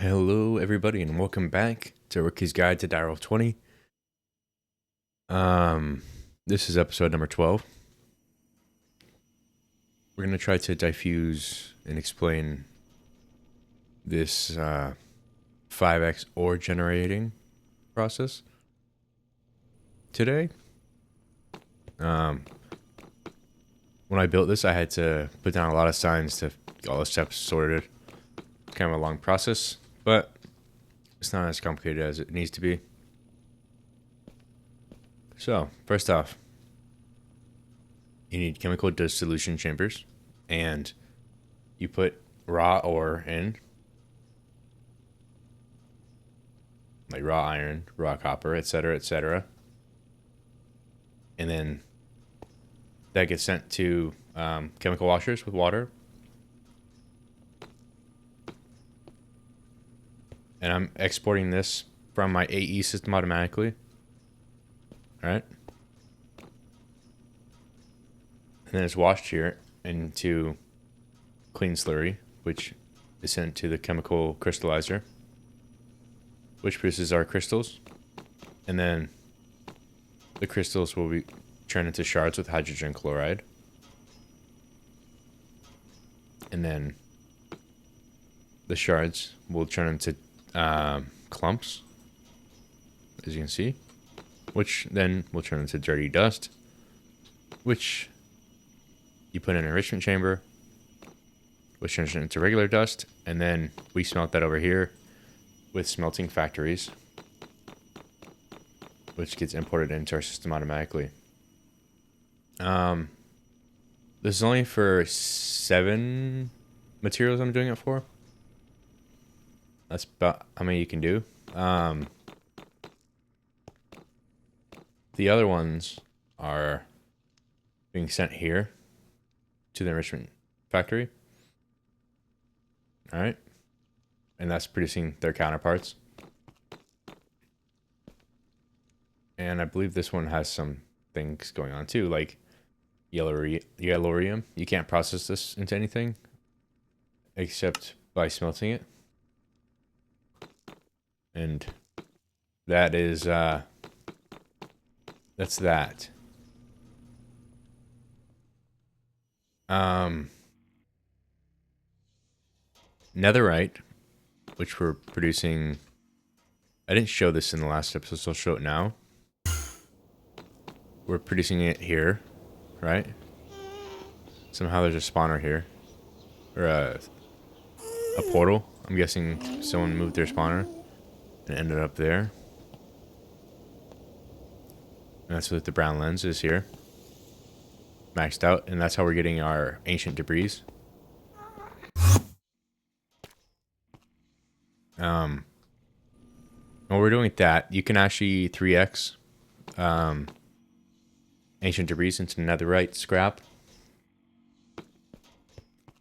Hello, everybody, and welcome back to Rookie's Guide to DW20. This is episode number 12. We're going to try to diffuse and explain this 5x ore generating process today. When I built this, I had to put down a lot of signs to get all the steps sorted. Kind of a long process, but it's not as complicated as it needs to be. So, first off, you need chemical dissolution chambers, and you put raw ore in, like raw iron, raw copper, etc., etc. And then that gets sent to chemical washers with water. And I'm exporting this from my AE system automatically. Alright. And then it's washed here into clean slurry, which is sent to the chemical crystallizer, which produces our crystals. And then the crystals will be turned into shards with hydrogen chloride. And then the shards will turn into clumps, as you can see, which then will turn into dirty dust, which you put in an enrichment chamber, which turns it into regular dust, and then we smelt that over here with smelting factories, which gets imported into our system automatically. This is only for 7 materials I'm doing it for. That's about how many you can do. The other ones are being sent here to the enrichment factory. All right. And that's producing their counterparts. And I believe this one has some things going on too, like yellorium. You can't process this into anything except by smelting it. And that is that's that. Netherite, which we're producing. I didn't show this in the last episode, so I'll show it now. We're producing it here, right? Somehow there's a spawner here, or a portal. I'm guessing someone moved their spawner and ended up there. And that's what the brown lens is here. Maxed out, and that's how we're getting our ancient debris. When we're doing with that, you can actually 3x ancient debris into netherite scrap,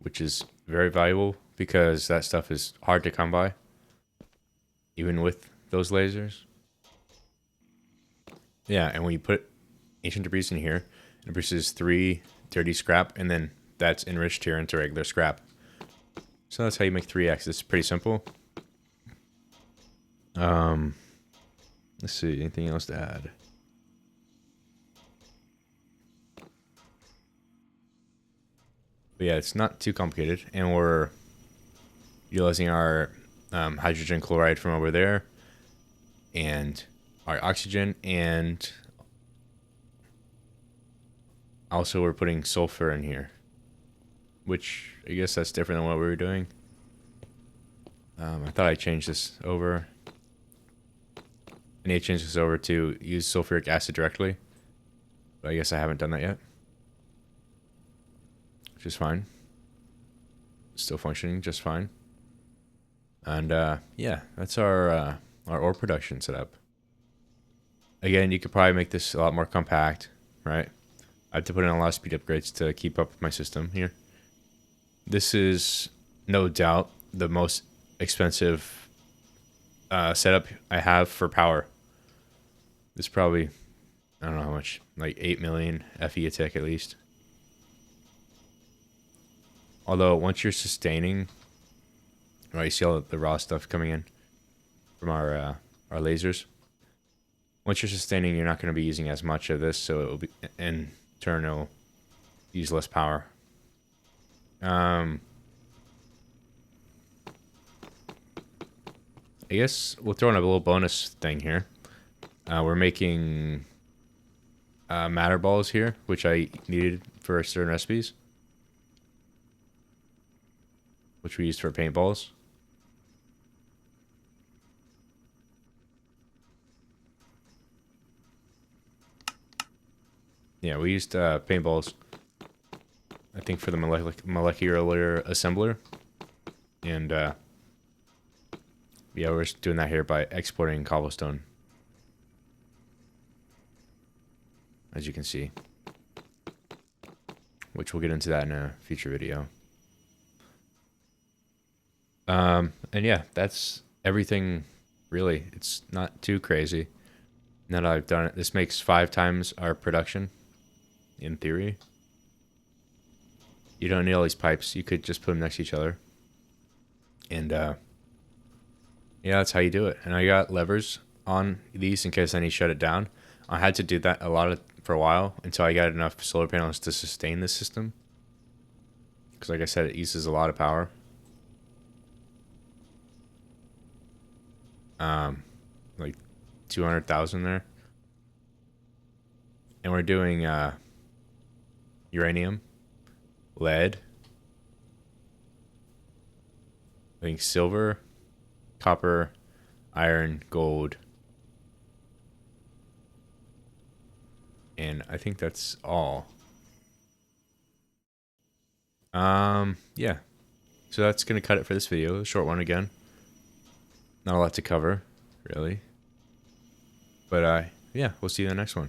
which is very valuable because that stuff is hard to come by, even with those lasers. Yeah, and when you put ancient debris in here, it produces 3 dirty scrap, and then that's enriched here into regular scrap. So that's how you make 3x. It's pretty simple. Let's see, anything else to add? But yeah, it's not too complicated, and we're utilizing our hydrogen chloride from over there, and our oxygen, and also we're putting sulfur in here, which I guess that's different than what we were doing. I thought I changed this over. I need to change this over to use sulfuric acid directly, but I guess I haven't done that yet, which is fine. It's still functioning just fine. And yeah, that's our ore production setup. Again, you could probably make this a lot more compact, right? I have to put in a lot of speed upgrades to keep up with my system here. This is no doubt the most expensive setup I have for power. It's probably, I don't know how much, like 8 million FE a tick at least. Although once you're sustaining Right, you see all the raw stuff coming in from our lasers. Once you're sustaining, you're not going to be using as much of this, so it will be, in turn, it'll use less power. I guess we'll throw in a little bonus thing here. We're making matter balls here, which I needed for certain recipes, which we used for paintballs. Yeah, we used paintballs, I think, for the molecular assembler. And yeah, we're just doing that here by exporting cobblestone, as you can see, which we'll get into that in a future video. And yeah, that's everything, really. It's not too crazy. Now that I've done it, this makes 5 times our production, in theory. You don't need all these pipes. You could just put them next to each other. And yeah, that's how you do it. And I got levers on these in case I need to shut it down. I had to do that for a while until I got enough solar panels to sustain this system. Because like I said, it uses a lot of power. Like 200,000 there. And we're doing uranium, lead, I think silver, copper, iron, gold, and I think that's all. Yeah. So that's gonna cut it for this video. A short one again. Not a lot to cover, really. But yeah, we'll see you in the next one.